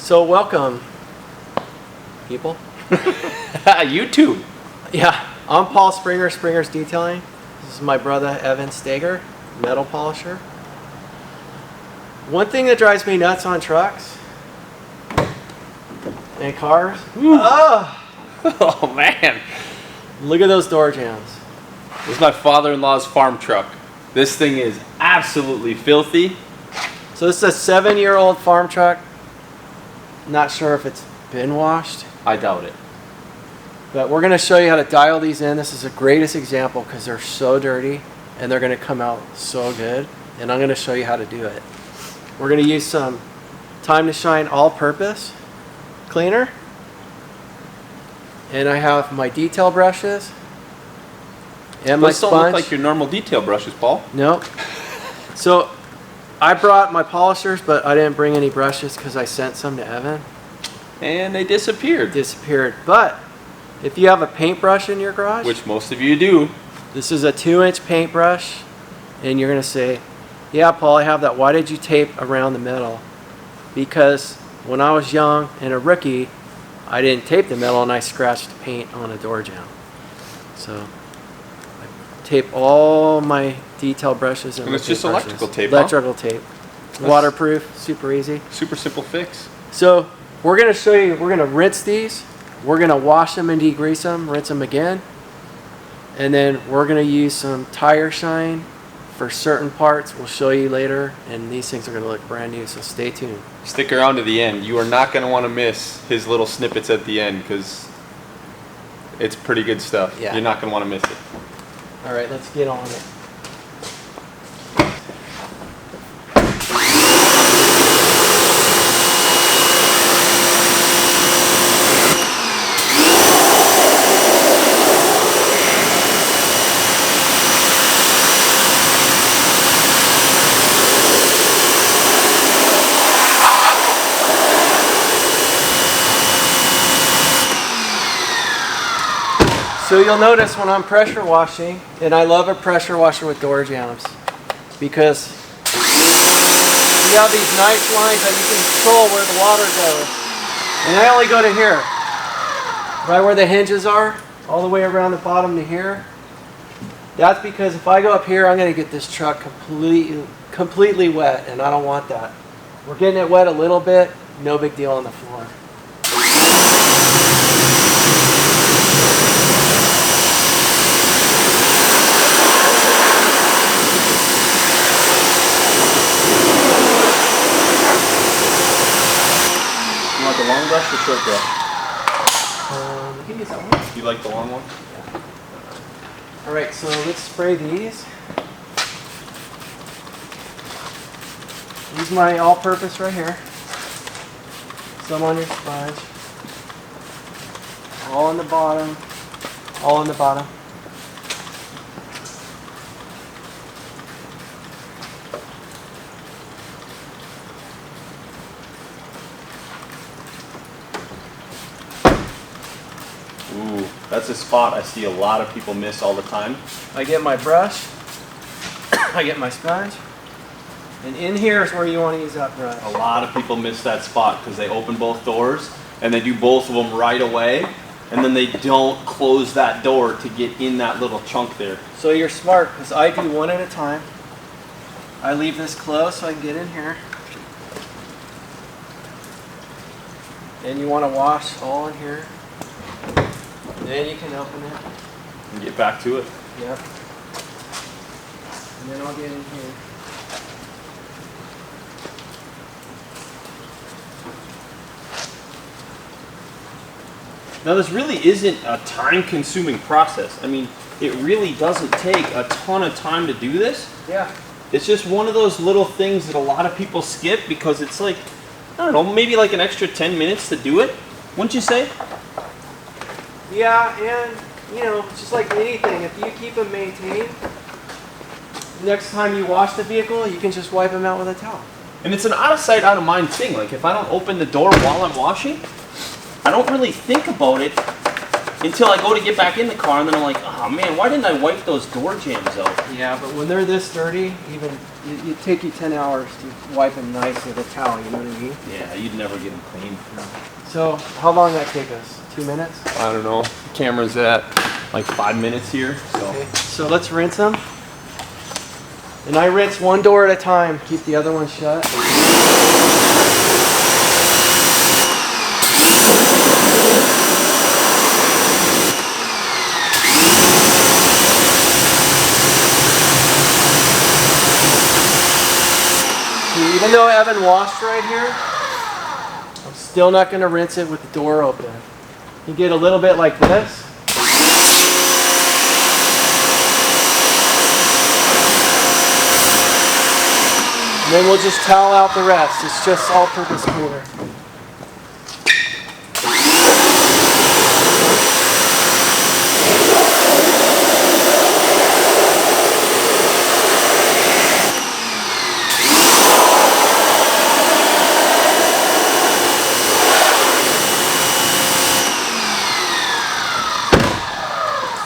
So welcome, people. YouTube. Yeah, I'm Paul Sprenger, Sprenger's Detailing. This is my brother Evan Steger, metal polisher. One thing that drives me nuts on trucks and cars. Oh man, Look at those door jambs. this is my father-in-law's farm truck. This thing is absolutely filthy. So this is a 7-year-old farm truck. Not sure if it's been washed, I doubt it. but we're going to show you how to dial these in. This is the greatest example because they're so dirty and they're going to come out so good. And I'm going to show you how to do it. We're going to use some Time2Shine all-purpose cleaner. And I have my detail brushes and my Those don't sponge. look like your normal detail brushes, Paul. Nope. So I brought my polishers, but I didn't bring any brushes because I sent some to Evan. And they disappeared. Disappeared. But if you have a paintbrush in your garage, Which most of you do. this is a 2-inch paintbrush, and you're going to say, yeah, Paul, I have that. Why did you tape around the middle? Because when I was young and a rookie, I didn't tape the middle and I scratched paint on a door jamb. So I tape all my detail brushes And it's just paintbrushes. electrical tape, huh? Electrical tape. Waterproof, super easy. Super simple fix. So we're going to show you, we're going to rinse these. We're going to wash them and degrease them, rinse them again. And then we're going to use some Time2Shine for certain parts. We'll show you later. And these things are going to look brand new, so stay tuned. Stick around to the end. You are not going to want to miss his little snippets at the end because it's pretty good stuff. Yeah. You're not going to want to miss it. All right, let's get on it. So you'll notice when I'm pressure washing, and I love a pressure washer with door jambs, because you have these nice lines that you can control where the water goes. And I only go to here, right where the hinges are, all the way around the bottom to here. That's because if I go up here, I'm going to get this truck completely wet, and I don't want that. We're getting it wet a little bit, no big deal on the floor. You want the long brush or short brush? You can use that one. You like the long one? All right, so let's spray these. Use my all-purpose right here. Some on your sponge. All on the bottom. All on the bottom. Ooh, that's a spot I see a lot of people miss all the time. I get my brush. I get my sponge. And in here is where you want to use that brush. A lot of people miss that spot because they open both doors and they do both of them right away, and then they don't close that door to get in that little chunk there. So you're smart, because I do one at a time. I leave this closed so I can get in here. And you want to wash all in here. Then you can open it. And get back to it. Yep. And then I'll get in here. Now this really isn't a time-consuming process. I mean, it really doesn't take a ton of time to do this. Yeah. It's just one of those little things that a lot of people skip because it's like, I don't know, maybe like an extra 10 minutes to do it, wouldn't you say? Yeah, and you know, just like anything, if you keep them maintained, next time you wash the vehicle, you can just wipe them out with a towel. And it's an out of sight, out of mind thing. Like if I don't open the door while I'm washing, I don't really think about it until I go to get back in the car, and then I'm like, oh man, why didn't I wipe those door jams out? Yeah, but when they're this dirty, even it take you 10 hours to wipe them nice with a towel, you know what I mean? Yeah, you'd never get them clean. So how long did that take us? 2 minutes? I don't know. The camera's at like 5 minutes here. So. Okay, so let's rinse them. And I rinse one door at a time, keep the other one shut. Even though Evan washed right here, I'm still not going to rinse it with the door open. You get a little bit like this. And then we'll just towel out the rest. It's just all-purpose cleaner.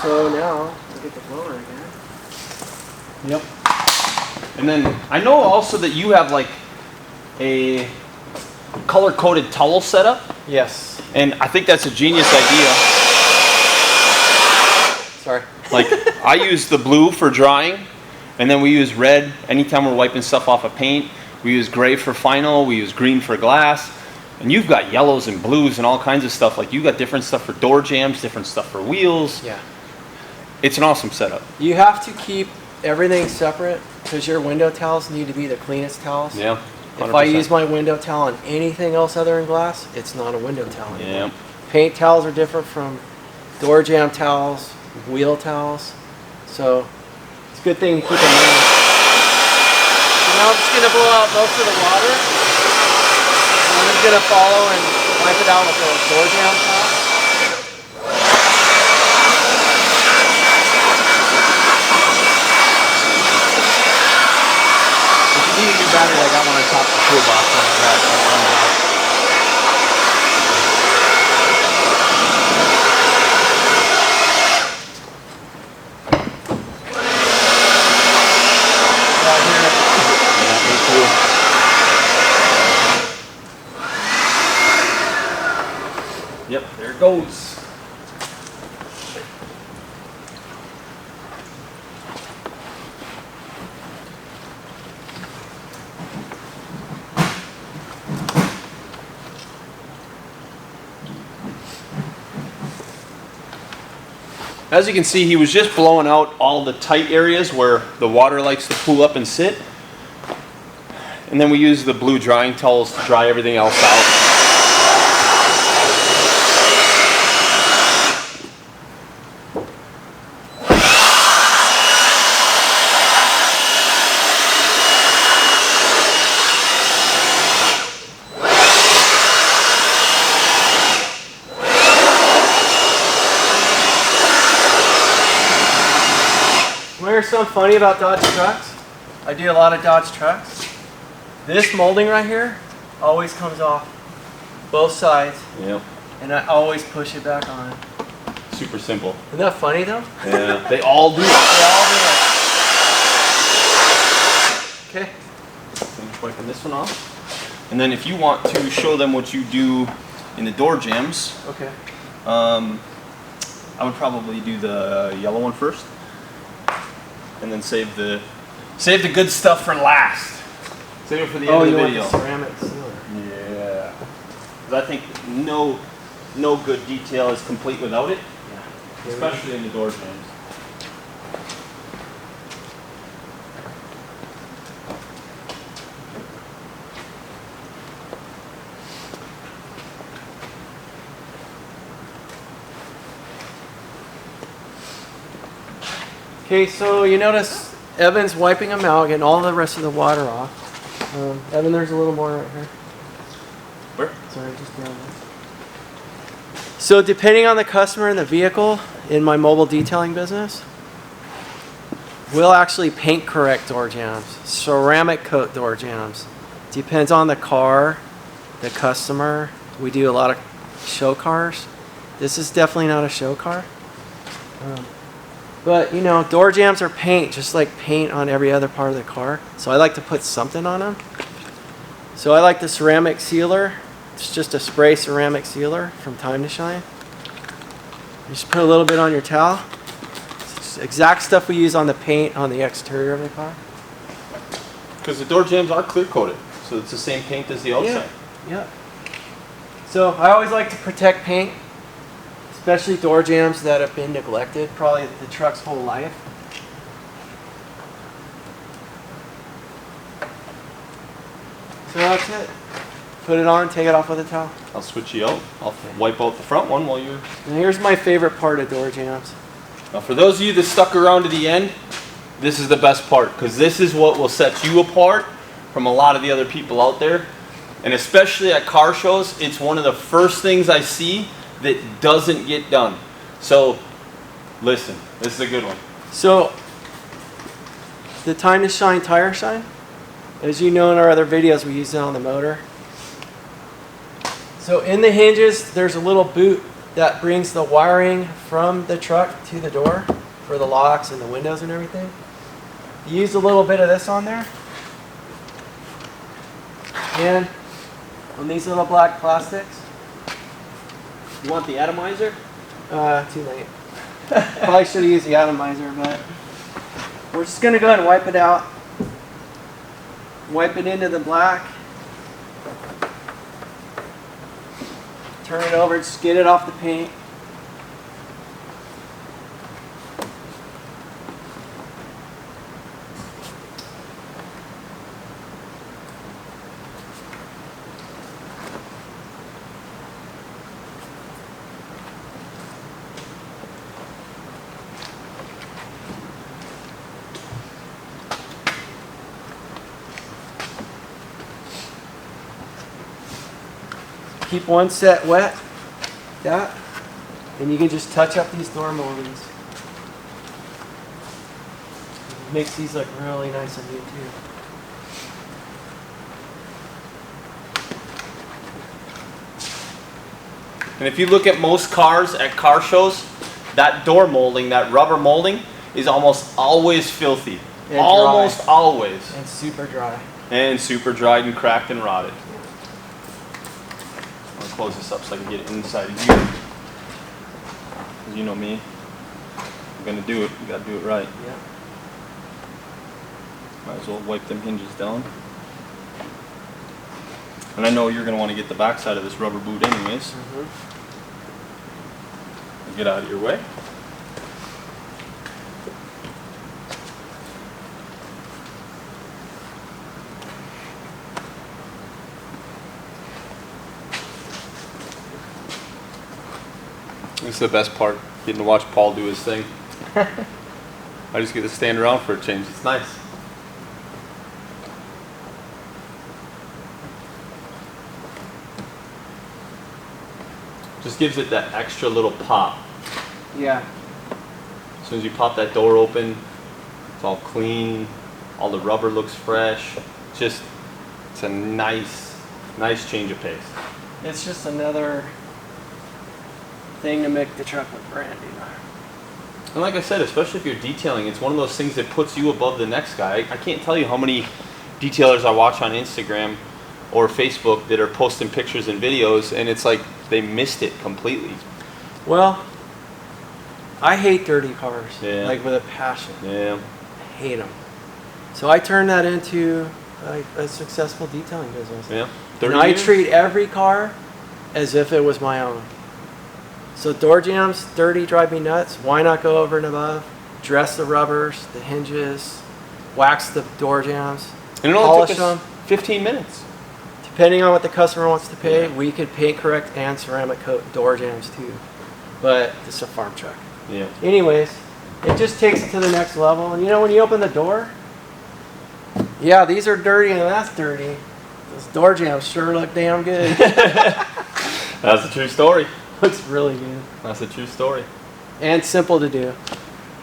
So now, we'll get the blower again. Yep. And then I know also that you have like a color-coded towel setup. Yes. And I think that's a genius idea. Sorry. Like I use the blue for drying, and then we use red anytime we're wiping stuff off of paint. We use gray for final, we use green for glass. And you've got yellows and blues and all kinds of stuff. Like you got different stuff for door jams, different stuff for wheels. Yeah. It's an awesome setup. You have to keep everything separate because your window towels need to be the cleanest towels. Yeah. 100%. If I use my window towel on anything else other than glass, it's not a window towel anymore. Yeah. Paint towels are different from door jam towels, wheel towels. So it's a good thing to keep in mind. So now I'm just going to blow out most of the water. I'm just going to follow and wipe it out with the door jam towel. If you need a new battery, I got one on top of the toolbox on the rack. Yep, there it goes. As you can see, he was just blowing out all the tight areas where the water likes to pool up and sit. And then we use the blue drying towels to dry everything else out. Here's something funny about Dodge trucks. I do a lot of Dodge trucks. This molding right here always comes off both sides. Yep. And I always push it back on. Super simple. Isn't that funny though? Yeah, they all do it. They all do it. Okay. Finish wiping this one off. And then if you want to show them what you do in the door jams, okay. I would probably do the yellow one first. And then save the good stuff for last. Save it for the end of the video. Want the ceramic sealer. Yeah. Because I think no good detail is complete without it. Yeah. Especially in the door jams. Okay, so you notice Evan's wiping them out, getting all the rest of the water off. Evan, there's a little more right here. Where? Sorry, just down there. So depending on the customer and the vehicle, in my mobile detailing business, we'll actually paint correct door jams, ceramic coat door jams. Depends on the car, the customer. We do a lot of show cars. This is definitely not a show car. But you know, door jambs are paint, just like paint on every other part of the car. So I like to put something on them. So I like the ceramic sealer. It's just a spray ceramic sealer from Time2Shine. You just put a little bit on your towel. It's the exact stuff we use on the paint on the exterior of the car. Because the door jambs are clear coated, so it's the same paint as the outside. Yeah. So I always like to protect paint, especially door jambs that have been neglected, probably the truck's whole life. So that's it. Put it on, take it off with a towel. I'll switch you out. I'll wipe out the front one while you're... And here's my favorite part of door jambs. Now for those of you that stuck around to the end, this is the best part, because this is what will set you apart from a lot of the other people out there. And especially at car shows, it's one of the first things I see that doesn't get done. So listen, this is a good one. So the Time2Shine tire shine, as you know in our other videos, we use it on the motor. So in the hinges, there's a little boot that brings the wiring from the truck to the door for the locks and the windows and everything. You use a little bit of this on there. And on these little black plastics. You want the atomizer? Too late. Probably should have used the atomizer, but we're just gonna go ahead and wipe it out. Wipe it into the black. Turn it over, just get it off the paint. Keep one set wet, and you can just touch up these door moldings. Makes these look really nice and neat too. And if you look at most cars at car shows, that door molding, that rubber molding, is almost always filthy. And almost dry. always. And super dry. And super dried and cracked and rotted. I'm gonna close this up so I can get it inside of you. 'Cause you know me. I'm gonna do it. You gotta do it right. Yeah. Might as well wipe them hinges down. And I know you're gonna want to get the back side of this rubber boot anyways. Get out of your way. This is the best part, getting to watch Paul do his thing. I just get to stand around for a change. It's nice. Just gives it that extra little pop. Yeah. As soon as you pop that door open, it's all clean, all the rubber looks fresh. It's a nice change of pace. It's just another thing to make the truck look brand new. And like I said, especially if you're detailing, it's one of those things that puts you above the next guy. I can't tell you how many detailers I watch on Instagram or Facebook that are posting pictures and videos, and it's like they missed it completely. Well, I hate dirty cars, Yeah. like with a passion. Yeah. I hate them. So I turned that into a successful detailing business. Yeah. And 30 I years? treat every car as if it was my own. So door jambs, dirty, drive me nuts. Why not go over and above? Dress the rubbers, the hinges, wax the door jambs, And it only polish took us them. 15 minutes. Depending on what the customer wants to pay, Yeah. we could paint correct and ceramic coat door jambs too. But it's a farm truck. Yeah. Anyways, it just takes it to the next level. And you know, when you open the door, yeah, these are dirty and that's dirty. Those door jambs sure look damn good. That's a true story. Looks really good. That's a true story. And simple to do.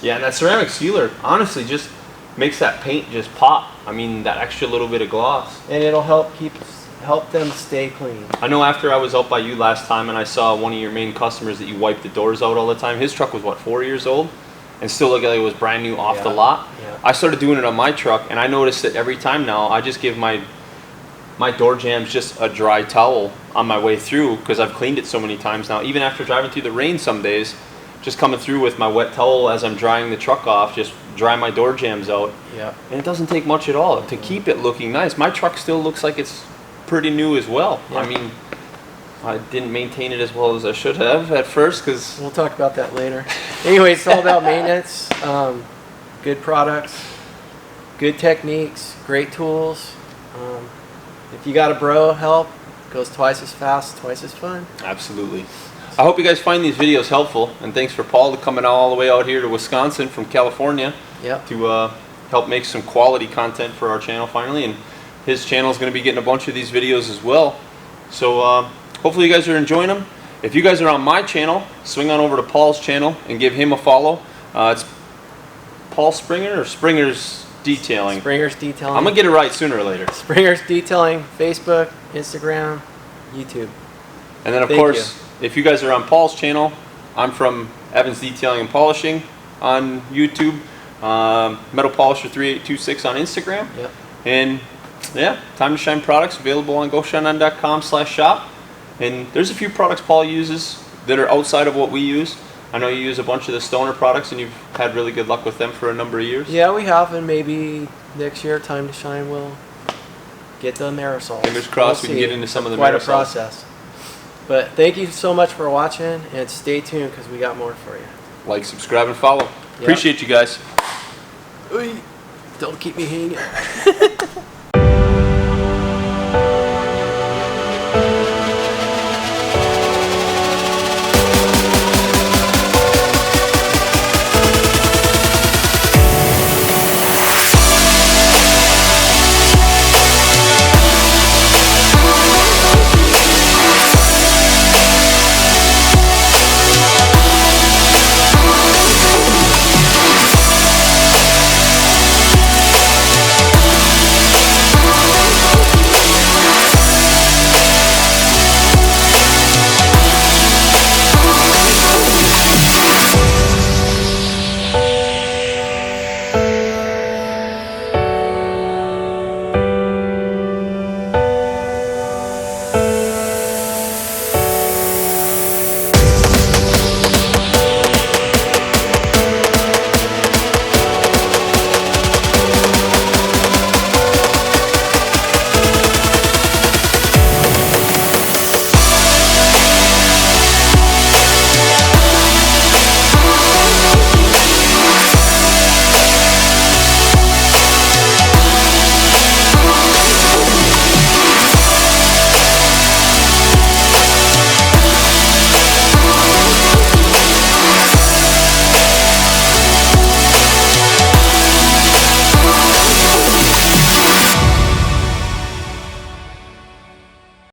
Yeah, and that ceramic sealer honestly just makes that paint just pop. I mean, that extra little bit of gloss. And it'll help keep help them stay clean. I know after I was out by you last time and I saw one of your main customers that you wipe the doors out all the time. His truck was what, 4 years old? And still looked like it was brand new off the lot. Yeah. I started doing it on my truck, and I noticed that every time now I just give my door jambs just a dry towel on my way through, because I've cleaned it so many times now. Even after driving through the rain some days, just coming through with my wet towel as I'm drying the truck off, just dry my door jambs out. Yeah. And it doesn't take much at all to keep it looking nice. My truck still looks like it's pretty new as well. Yeah. I mean, I didn't maintain it as well as I should have at first, because We'll talk about that later. Anyway, it's all about maintenance, good products, good techniques, great tools. If you got a bro help, it goes twice as fast, twice as fun. absolutely. I hope you guys find these videos helpful, and thanks for Paul coming all the way out here to Wisconsin from California Yep. to help make some quality content for our channel finally. And his channel is going to be getting a bunch of these videos as well. So hopefully you guys are enjoying them. If you guys are on my channel, swing on over to Paul's channel and give him a follow. It's Paul Sprenger or Springer's Detailing. Springer's Detailing. I'm going to get it right sooner or later. Springer's Detailing, Facebook, Instagram, YouTube. And then of Thank course, if you guys are on Paul's channel, I'm from Evans Detailing and Polishing on YouTube, Metal Polisher 3826 on Instagram, Yep. and yeah, Time to Shine products available on GoShineOn.com/shop. And there's a few products Paul uses that are outside of what we use. I know you use a bunch of the Stoner products, and you've had really good luck with them for a number of years. Yeah, we have, and maybe next year, Time to Shine will get the aerosols. Fingers crossed we We'll can get see. into some of the Quite a aerosols. process. But thank you so much for watching, and stay tuned because we got more for you. Like, subscribe, and follow. Yep. Appreciate you guys. Don't keep me hanging.